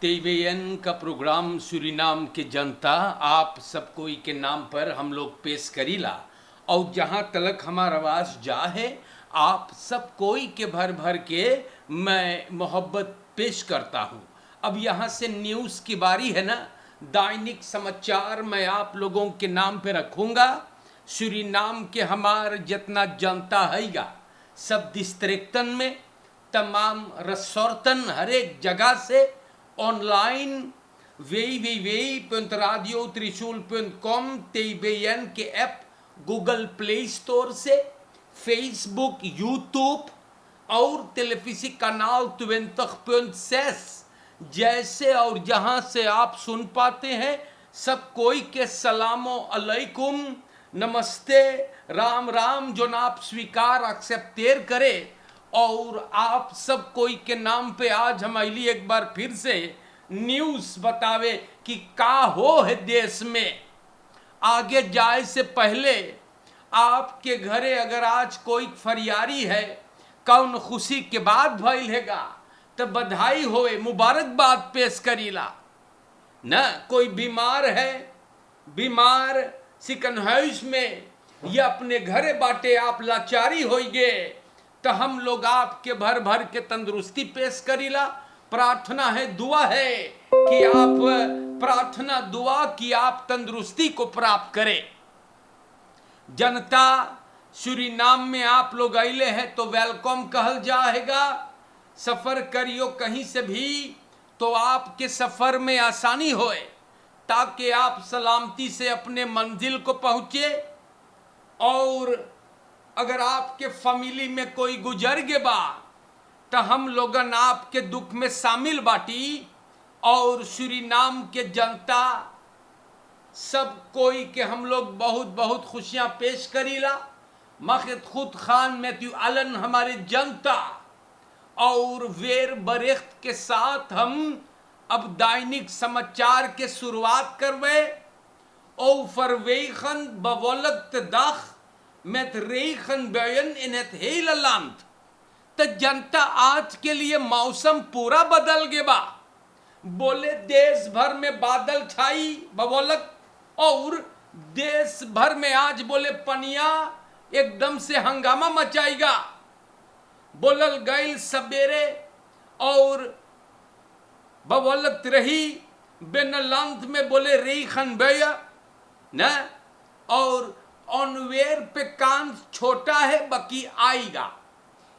तेवेयन का programme Suriname के जनता आप सब कोई के नाम पर हम लोग पेश करीला और जहाँ तलक हमार आवाज़ जा है आप सब कोई के भर भर के मैं मोहब्बत पेश करता हूँ। अब यहाँ से न्यूज़ की बारी है ना। दैनिक समाचार मैं आप लोगों के नाम पे रखूँगा। सूरीनाम के हमार जितना जनता हैगा सब डिस्ट्रिक्टन में तमाम रसोर्तन हर एक जगह से ऑनलाइन www.radiotrishul.com TVN के ऐप गूगल प्ले स्टोर से फेसबुक यूट्यूब और टेलीविजन कनाल 20.6 जैसे और जहां से आप सुन पाते हैं सब कोई के सलामो अलैकुम नमस्ते राम राम जो आप स्वीकार एक्सेप्टेर करे। और आप सब कोई के नाम पे आज हम अली एक बार फिर से न्यूज़ बतावे कि का हो है देश में। आगे जाए से पहले आपके घरे अगर आज कोई फरियारी है कौन खुशी के बाद भइल हैगा तो बधाई होए मुबारकबाद पेश करीला न। कोई बीमार है बीमार सिकन हाउस में या अपने घरे बाटे आप लाचारी होइगे तो हम लोग आपके भर भर के तंदुरुस्ती पेश करीला। प्रार्थना है दुआ है कि आप प्रार्थना दुआ कि आप तंदुरुस्ती को प्राप्त करें। जनता सूरीनाम में आप लोग आइले हैं तो वेलकम कहल जाएगा। सफर करियो कहीं से भी तो आपके सफर में आसानी होए ताकि आप सलामती से अपने मंजिल को पहुंचे। और अगर आपके फैमिली में कोई गुजर गे बा तो हम लोगन आपके दुख में शामिल बाटी और सूरीनाम के जनता सब कोई के हम लोग बहुत बहुत खुशियां पेश करीला। मखद खुद खान मैथ्यू आलन हमारे जनता और वेर बरेख्त के साथ हम अब दैनिक समाचार के शुरुआत करवे। ओ फरवेखन बवलत दख met regen buien in het hele land। तो जनता आज के लिए मौसम पूरा बदल गया। बोले देश भर में बादल छाई बवलक और देश भर में आज बोले पनिया एकदम से हंगामा मचाएगा। बोलल गईल सवेरे और बवलत रही बेनलंत में बोले रेखन बया न। और ऑनवेयर पे कान छोटा है बाकी आएगा।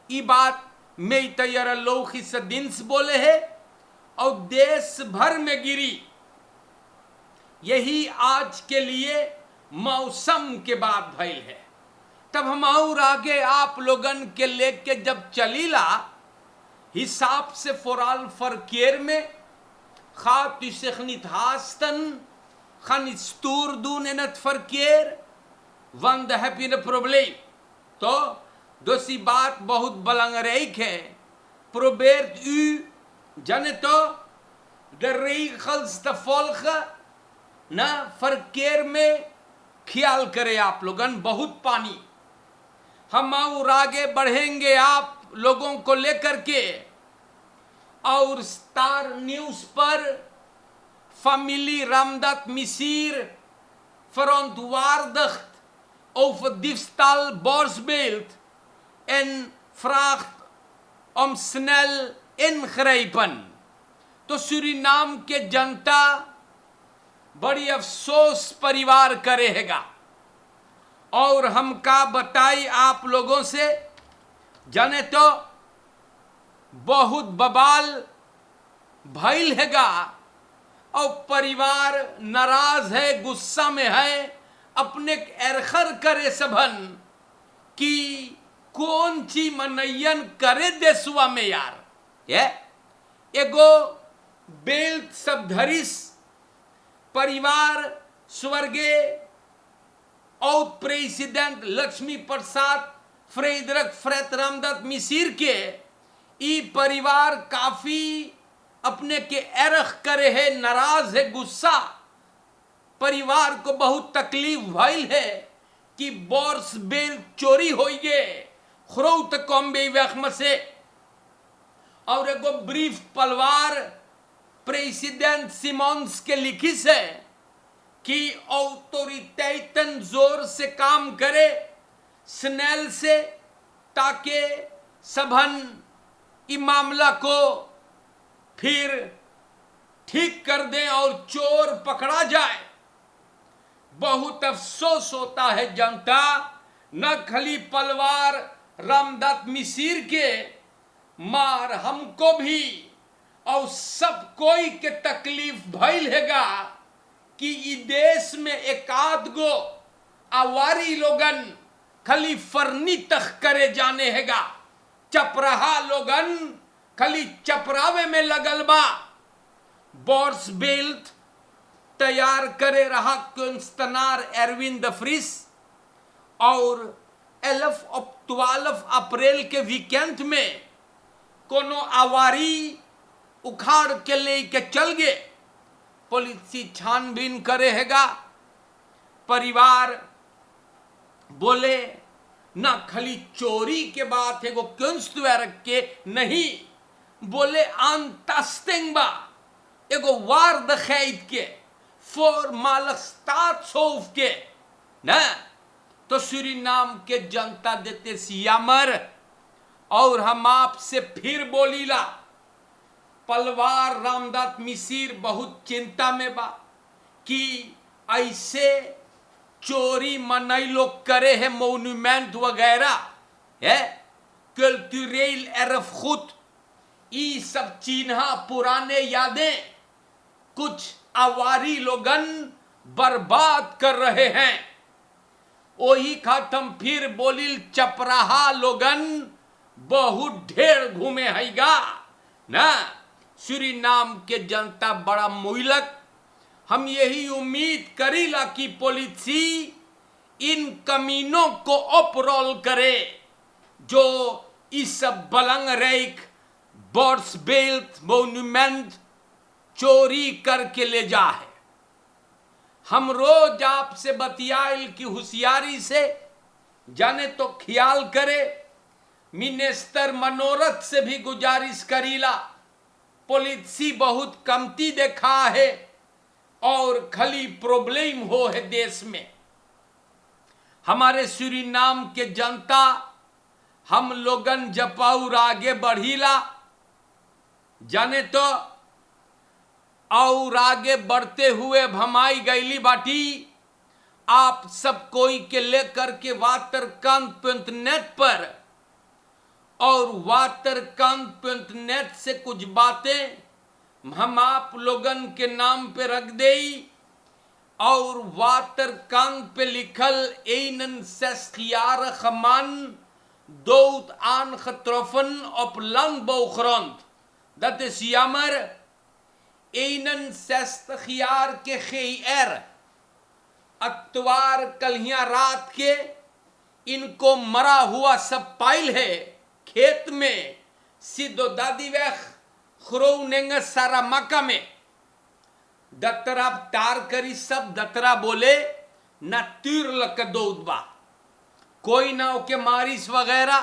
ये बात में तैयार लोग इस दिन से बोले है और देश भर में गिरी। यही आज के लिए मौसम के बाद भइल है। तब हम और आगे आप लोगन के लेके जब चलीला हिसाब से फोराल फरकेर में खात इसेखनित हास्तन खान स्टूर दून एनत फरकेर वंद हैप्पी न प्रॉब्लम। तो दोसी बात बहुत belangrijk है। probeert u जाने तो de regels te volgen ना फरकेर में ख्याल करें आप लोगन। बहुत पानी हम और आगे बढ़ेंगे आप लोगों को लेकर के। और स्टार न्यूज़ पर family Ramdat Misir verontwaardigt over diefstal borstbeeld en vraagt om snel ingrijpen। तो सूरीनाम के जनता बड़ी अफसोस परिवार करेगा। और हम का बताई आप लोगों से जाने तो बहुत बवाल भइल हैगा और परिवार नाराज है गुस्सा में है अपने एरखर करे सबन कि कौन ची मनयन करे देसुआ में यार। ये एगो बेल्ट सब धरिस परिवार स्वर्गीय और प्रेसिडेंट लक्ष्मी प्रसाद फ्रेडरिक फ्रेत रामदास मिसिर के ई परिवार काफी अपने के एरख करे है नाराज है गुस्सा। परिवार को बहुत तकलीफ भइल है कि बोर्स बेल चोरी हो गए खुरौत कॉम्बे वखम से। और एगो ब्रीफ पलवार प्रेसिडेंट सिमोन्स के लिखी से कि ऑटोरिटेटन जोर से काम करे, स्नेल से, ताकि सभन इस मामला को फिर ठीक कर दें और चोर पकड़ा जाए। बहुत अफसोस होता है जनता, न खाली पलवार रामदत्त मिसिर के मार हमको भी और सब कोई के तकलीफ भइल हैगा कि ई देश में एक आध गो आवारी लोगन खाली फरनी तक करे जाने हैगा, चपराहा लोगन खाली चपरावे में लगल बा। बोर्स बेल्ट तैयार करे रहा कुंस्तनार एरविन द फ्रिस और 12 अप्रैल के वीकेंड में कोनो आवारी उखाड़ के लेके चल गए। पुलिस छानबीन करे हैगा। परिवार बोले ना खाली चोरी के बात है, वो कुंस्तwerk के नहीं, बोले आंतस्तिंग एगो वार दखैत के फॉर्माल स्टाट्सहोफ के न। तो सूरीनाम के जनता देते सियामर और हम आपसे फिर बोलीला, पलवार रामदत्त मिसिर बहुत चिंता में बा कि ऐसे चोरी मनई लोग करे है, मोन्यूमेंट वगैरह है, कल्चरल एरफखुद, ये सब चिन्ह पुराने यादें कुछ आवारी लोगन बर्बाद कर रहे हैं। वही खातम फिर बोलिल चपराहा लोगन बहुत ढेर घूमे हैगा ना। सूरीनाम के जनता बड़ा मुइलक, हम यही उम्मीद करीला कि पुलिसी इन कमीनों को अपरोल करे जो इस बलंग रेख बोर्स बेल्ट मोन्यूमेंट चोरी करके ले जा है। हम रोज आपसे बतियाइल की होशियारी से जाने तो ख्याल करे। मिनिस्टर मनोरथ से भी गुजारिश करीला, पॉलिसी बहुत कमती देखा है और खाली प्रॉब्लम हो है देश में। हमारे सूरीनाम के जनता हम लोगन जपाउर आगे बढ़ीला जाने तो और आगे बढ़ते हुए भमाई गईली बाटी आप सब कोई के लेकर के waterkant.net पर और waterkant.net से कुछ बातें हम आप लोगन के नाम पे रख देई और waterkant पे लिखल einen 6 Jahre man dood aangetroffen op landbouwgrond। Dat is jammer। 61 jaar के GR अतवार कलिया रात के इनको मरा हुआ सब पाइल है खेत में सिद्धो दादी वेख खरोनेंग सारा मका में। दतरा तार करी सब दतरा बोले न तीर लक दोदबा कोई ना ओके मारिस वगैरह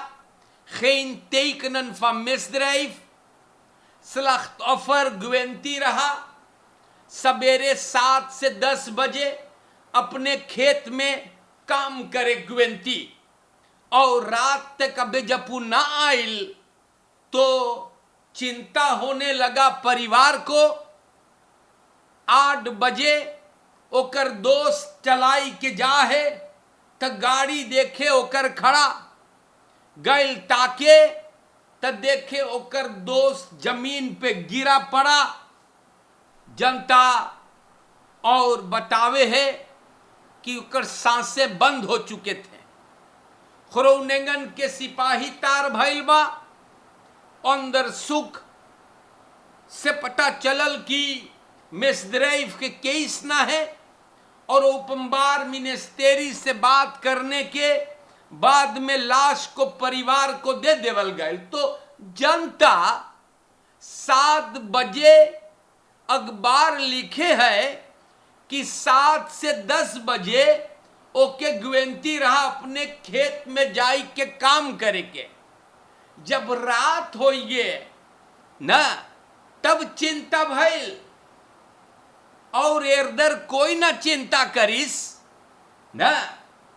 geen tekenen van misdrijf। slachtoffer ग्वेंती रहा। सवेरे 7 से 10 बजे अपने खेत में काम करे ग्वेंती और रात तक अबे जपू ना आइल तो चिंता होने लगा परिवार को। 8 बजे ओकर दोस्त चलाई के जा है तो गाड़ी देखे ओकर खड़ा गैल ताके तो देखे ओकर दोस्त जमीन पे गिरा पड़ा। जनता और बतावे है कि ओकर सांसें बंद हो चुके थे। खरोनेंगन के सिपाही तार भइल बा। अंदर सुख से पता चलल कि मिसद्राइफ के केस ना है और उपमबार मिनिस्टेरी से बात करने के बाद में लाश को परिवार को दे देवल गए। तो जनता 7 बजे अखबार लिखे है कि 7 से 10 बजे ओके ग्वेंती रहा अपने खेत में जाई के काम करे के। जब रात हो गए ना तब चिंता भइल, और इधर कोई ना चिंता करिस ना।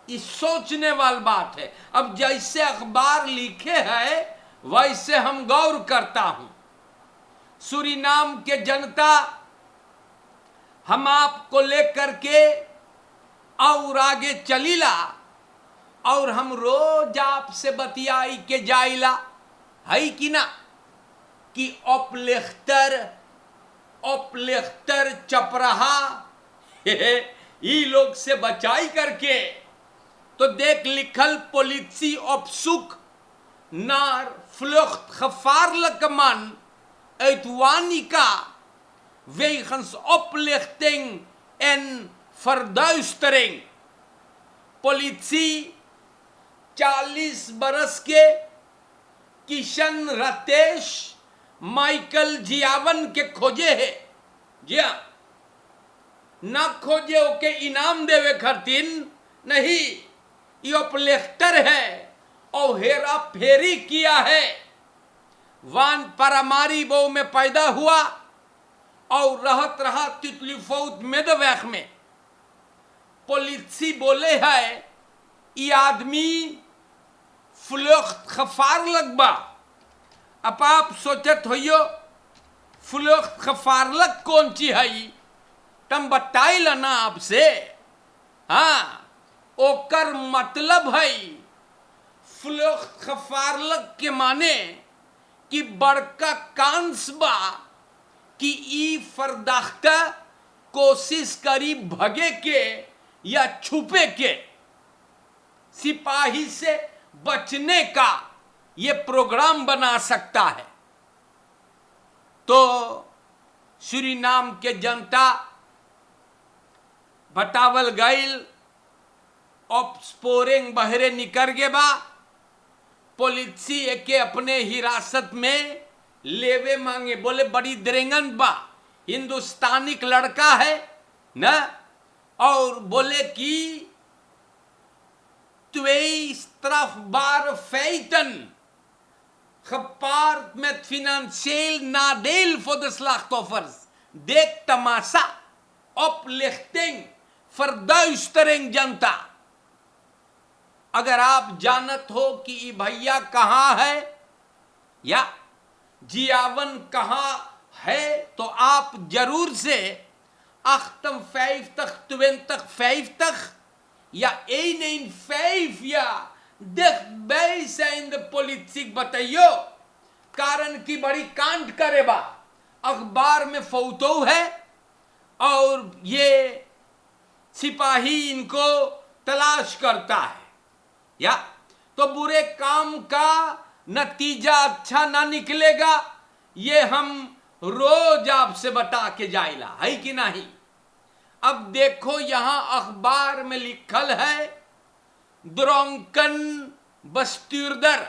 इस सोचने वाली बात है। अब जैसे अखबार लिखे है वैसे हम गौर करता हूं। सूरीनाम के जनता, हम आपको लेकर के और आगे चलीला, और हम रोज आपसे बतियाई के जाइला, है कि ना, कि अपलेख्तर चपराहा ई लोग से बचाई करके। तो देख लिखल पॉलिसी ऑप्सुक नार फ्लुcht gevaarlijke man uit Wanica wegens oplichting en verduistering। politie 40 बरस के किशन रतेश माइकल जियावन के खोजे है। जी हाँ, ना खोजे ओके इनाम देवे खातिर नहीं, ये अपलेख्तर है और हेरा फेरी किया है। वान परमारी बो में पैदा हुआ और रहत रहा तितलीफौत मेदवैख में। पुलिसी बोले है ये आदमी फ्लुcht gevaarlijk बा। अब आप सोचत होइयो फ्लुcht gevaarlijk कौन ची है, तम बताइल ना आपसे। हाँ, ओकर मतलब है फ्लुcht gevaarlijk के माने कि बड़का कांस बा कि ई फरदाख्ता कोशिश करी भगे के या छुपे के, सिपाही से बचने का ये प्रोग्राम बना सकता है। तो सूरीनाम के जनता बतावल गईल ऑप्सपोरिंग बहरे निकर गे बा। पुलिसी के अपने हिरासत में लेवे मांगे, बोले बड़ी दरेंगन बा, हिंदुस्तानी लड़का है ना, और बोले कि twee strafbare feiten gepaard met financieel nadeel voor de slachtoffers। देख तमाशा, oplichting, verduistering जनता। अगर आप जानत हो कि ये भैया कहाँ है या जियावन कहाँ है, तो आप जरूर से 58 या 115 या dichtbij zijn de politiek बताइयो, कारण की बड़ी कांड करे बा। अखबार में फोटो है और ये सिपाही इनको तलाश करता है, या तो बुरे काम का नतीजा अच्छा ना निकलेगा, ये हम रोज आपसे बता के जाइला, है कि नहीं। अब देखो यहां अखबार में लिखल है ड्रोंकन बस्तूरदर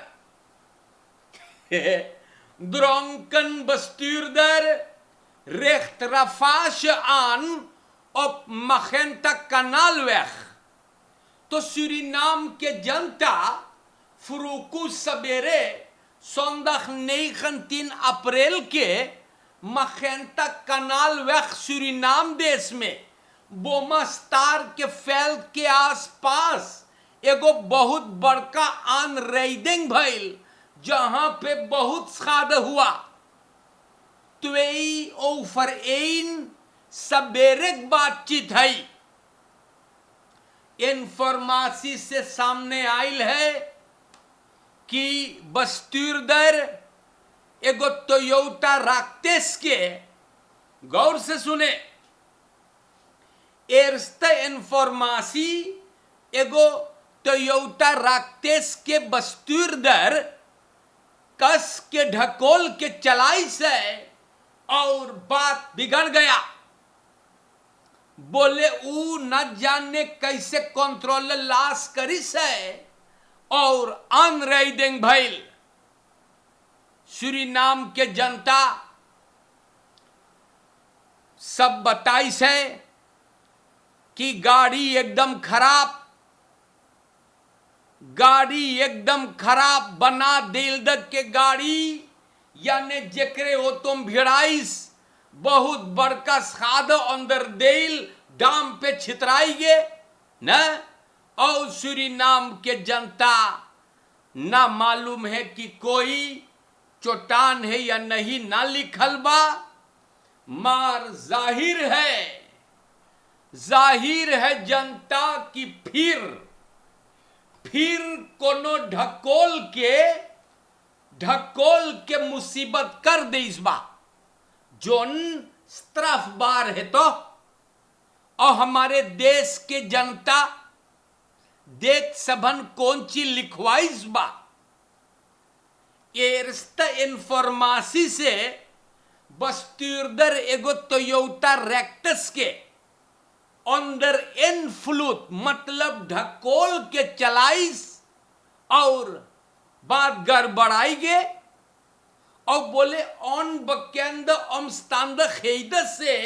ड्रोंकन बस्तूरदर recht ravage aan op Magenta Kanaalweg। तो सूरीनाम के जनता फ्रूकू सवेरे zondag 19 अप्रैल के मखेंटा कनाल वेग सूरीनाम देश में बोमा स्टार के फैल्ड के आसपास एगो बहुत बड़का आन रेडिंग भइल, जहां पे बहुत खाद हुआ। 2:01 सवेरे बातचीत है। इंफॉर्मेशन से सामने आयल है कि बस्तूरदर एगो टोयोटा राक्टेस के, गौर से सुने, एरस्ते इंफॉर्मेशन एगो टोयोटा राक्टेस के बस्तूरदर कस के ढकोल के चलाई से और बात बिगड़ गया। बोले ऊ न जाने कैसे कंट्रोल लॉस करी से और अनराइडिंग भइल। सूरीनाम के जनता सब बताई से कि गाड़ी एकदम खराब बना दिल के गाड़ी यानी जेकरे हो तुम भिड़ाइस बहुत बड़का साध अंदर देल दाम पे छितराई गे न। और सूरीनाम के जनता ना मालूम है कि कोई चोटान है या नहीं, ना लिखल बा, मार जाहिर है जनता की फिर कोनो ढकोल के मुसीबत कर दे इस बा जोन स्त्रफ बार है। तो और हमारे देश के जनता देख सबन कौन ची लिखवाइस बा एरस्ता इन्फॉर्मासी से बस्तुर्दर एगो टोयोटा रेक्टस के अंदर इनफ्लूट मतलब ढकोल के चलाइस और बात गड़बड़ाई गे और बोले ऑन बकेंद अमस्तांद खेद से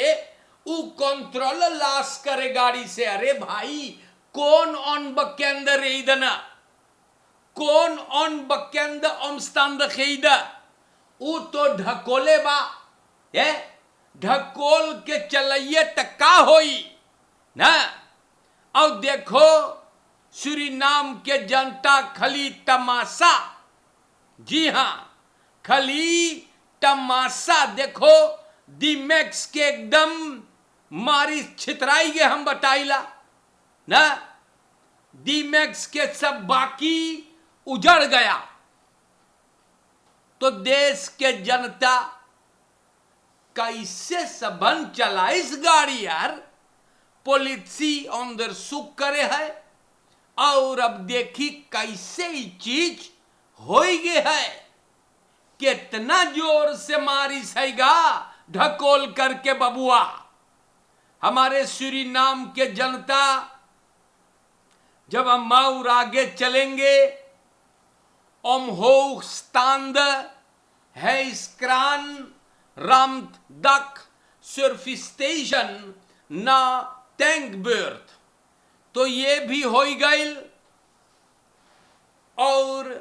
उ कंट्रोल लॉस करे गाड़ी से। अरे भाई कौन ऑन बकेंद रेदना, कौन ऑन बकेंद अमस्तांद खेद, उ तो ढकोले बा ये ढकोल के चलाइए टक्का होई ना। और देखो सूरीनाम के जनता खाली तमाशा, जी हां खाली तमाशा देखो दीमैक्स के एकदम मारी छितराई गे हम बताइला ना। दीमैक्स के सब बाकी उजड़ गया तो देश के जनता कैसे सबन चलाइस गाड़ी यार। पॉलिसी अंदर सुख करे है और अब देखी कैसे ही चीज हो गए है, कितना जोर से मारी सहीगा ढकोल करके बबुआ। हमारे सूरीनाम के जनता जब हम और आगे चलेंगे om hoogstaande hijskraan ramt dak surfstation ना टैंकबर्थ तो ये भी हो गई। और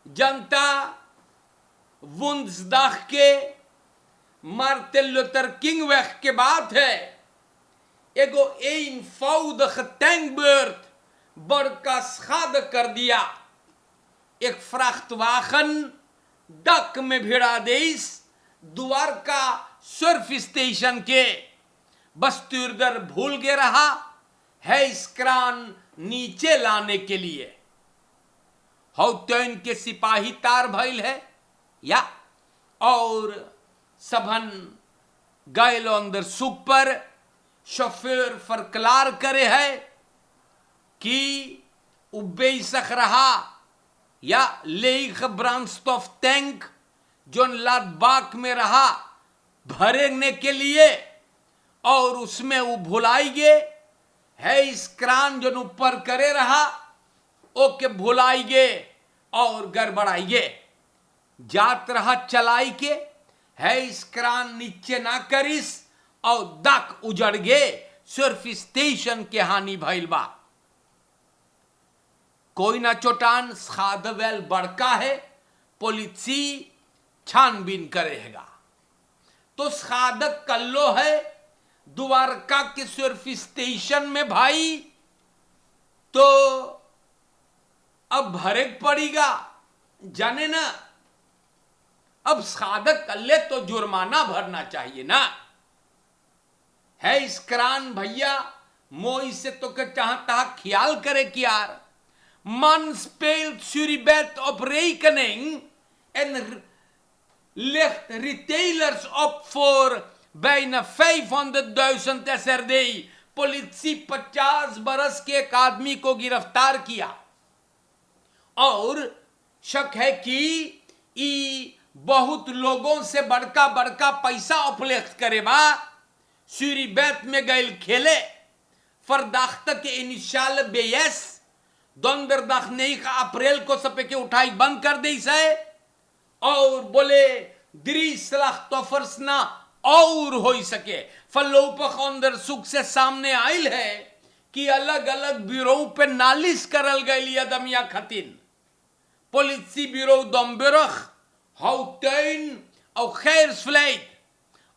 जनता वुंसदाग के मार्टिन लूथर किंग वेग के बात है एगो eenvoudig टैंकबर्थ बड़का schade कर दिया। एक vrachtwagen डक में भिड़ा देस द्वारका सर्फ स्टेशन के बस्तुर्दर भूल के रहा है इस क्रान नीचे लाने के लिए। हौतैन के सिपाही तार भइल है या और सबन गैल अंदर सुख पर शोफेर फरकलार करे है कि उबे सख रहा या लेख ब्रांडस्टॉफ टैंक जोन लादबाग में रहा भरने के लिए और उसमें वो भुलाई गे है इस क्रान जो ऊपर करे रहा ओके भुलाई गे और गड़बड़ाई गे जात रहा चलाई के है इस क्रान नीचे ना करिस और दक उजड़ गे सर्फ स्टेशन के हानि भइल बा। कोई ना चोटान खादवेल बड़का है पॉलिसी छानबीन करेगा तो खादक कल्लो है द्वारका के सर्फ स्टेशन में भाई तो अब भरेक पड़ेगा जाने ना। अब साधक कल्ले तो जुर्माना भरना चाहिए ना है इस क्रान भैया मोई से तो के चाहता ख्याल करे कि यार man speelt Suribet op rekening en legt retailers op voor bijna 500.000 SRD। पुलिसी 50 बरस के एक आदमी को गिरफ्तार किया और शक है कि ई बहुत लोगों से बड़का बड़का पैसा उपलब्ध करे बा सूरीबेत में गैल खेले फरदाख्त के इनिशियल बेयस दोंदरदाख नहीं का अप्रैल को सपे के उठाई बंद कर दी है और बोले 30 लाख तोफर्स ना और हो सके फलोपख अंदर सुख से सामने आयल है कि अलग अलग ब्यूरो पे नालिश करल गई अदमिया खतिन। पुलिसी ब्यूरो दम्बरख हाउटेन और खैर स्लेट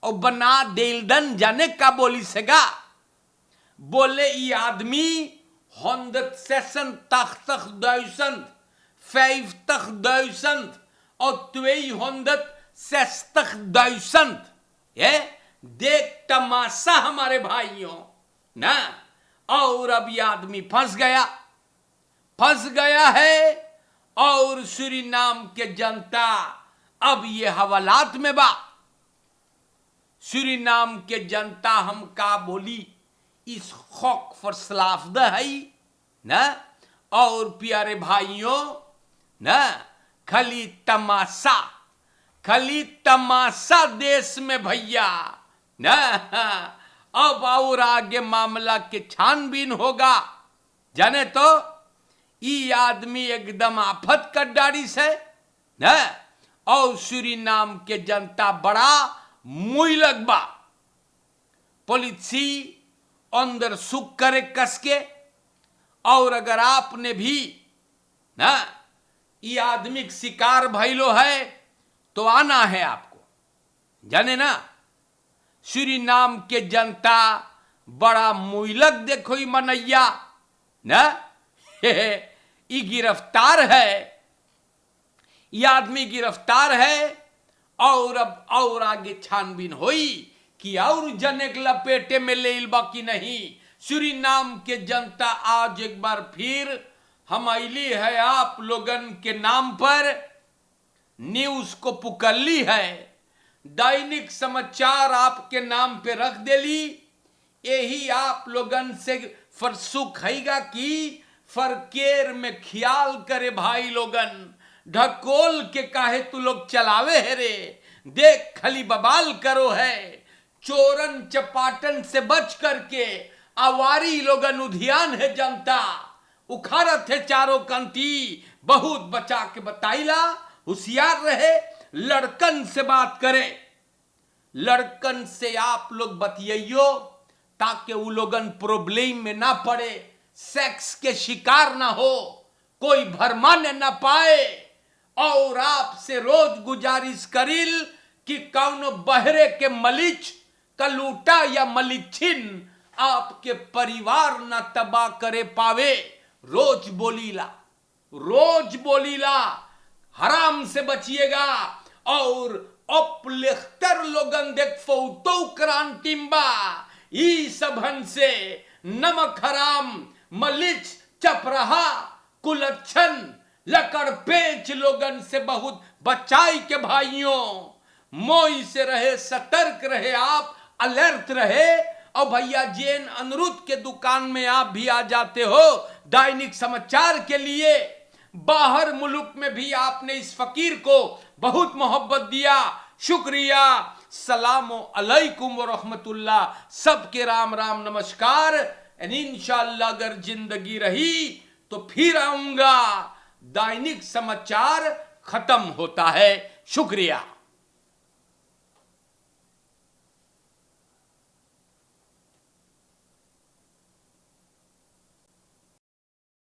और बना देलदन जाने का बोली सगा बोले ये आदमी 186.000 50.000 और 260.000 ये देख तमाशा हमारे भाइयों ना। और अब ये आदमी फंस गया है और सूरीनाम के जनता अब ये हवालात में बा। सूरीनाम के जनता हम का बोली इस खौक फरसलाफद है ना। और प्यारे भाइयों ना खाली तमाशा देश में भैया ना। अब और आगे मामला के छानबीन होगा। जाने तो ये आदमी एकदम आफत का डाड़ी से ना। और सूरीनाम के जनता बड़ा मुइलक बा। पॉलिसी अंदर सुख करे कस के। और अगर आपने भी ना ये आदमी शिकार भइलो है तो आना है आपको। जाने ना सूरीनाम के जनता बड़ा मुइलक देखो ही मनैया ना। ये गिरफ्तार है, ये आदमी गिरफ्तार है। और अब और आगे छानबीन होई कि और जने के लपेटे में ले बाकी नहीं। सूरीनाम के जनता आज एक बार फिर हम अली है आप लोगन के नाम पर न्यूज को पुकल्ली है। दैनिक समाचार आपके नाम पे रख देली। यही आप लोगन से फरसुख हैगा कि फरकेर में ख्याल करे भाई लोगन। ढकोल के काहे तू लोग चलावे है रे। देख खली बबाल करो है। चोरन चपाटन से बच करके आवारी लोगन उधियान है जनता। उखाड़त है चारों कंती बहुत बचा के बताइला। होशियार रहे लड़कन से बात करे। लड़कन से आप लोग बतियाइयो ताकि वो लोगन प्रॉब्लम में ना पड़े, सेक्स के शिकार ना हो, कोई भरमाने ना पाए। और आपसे रोज गुजारिश करिल कि कौनो बहरे के मलिच कलूटा या मलिच्छिन आपके परिवार ना तबाह करे पावे। रोज बोलीला हराम से बचिएगा। और अपलिख्तर लोगन देख फौतो क्रांतिम्बा ई सबन से नमक हराम मलिच चपरहा कुलच्छन लकड़ पेच लोगन से बहुत बचाई के भाइयों। मोई से रहे, सतर्क रहे, आप अलर्ट रहे। और भैया जैन अनुरुद्ध के दुकान में आप भी आ जाते हो दैनिक समाचार के लिए। बाहर मुल्क में भी आपने इस फकीर को बहुत मोहब्बत दिया, शुक्रिया। सलाम अलैकुम व रहमतुल्लाह। सबके राम राम नमस्कार। इंशाअल्लाह अगर जिंदगी रही तो फिर आऊंगा। दैनिक समाचार खत्म होता है। शुक्रिया।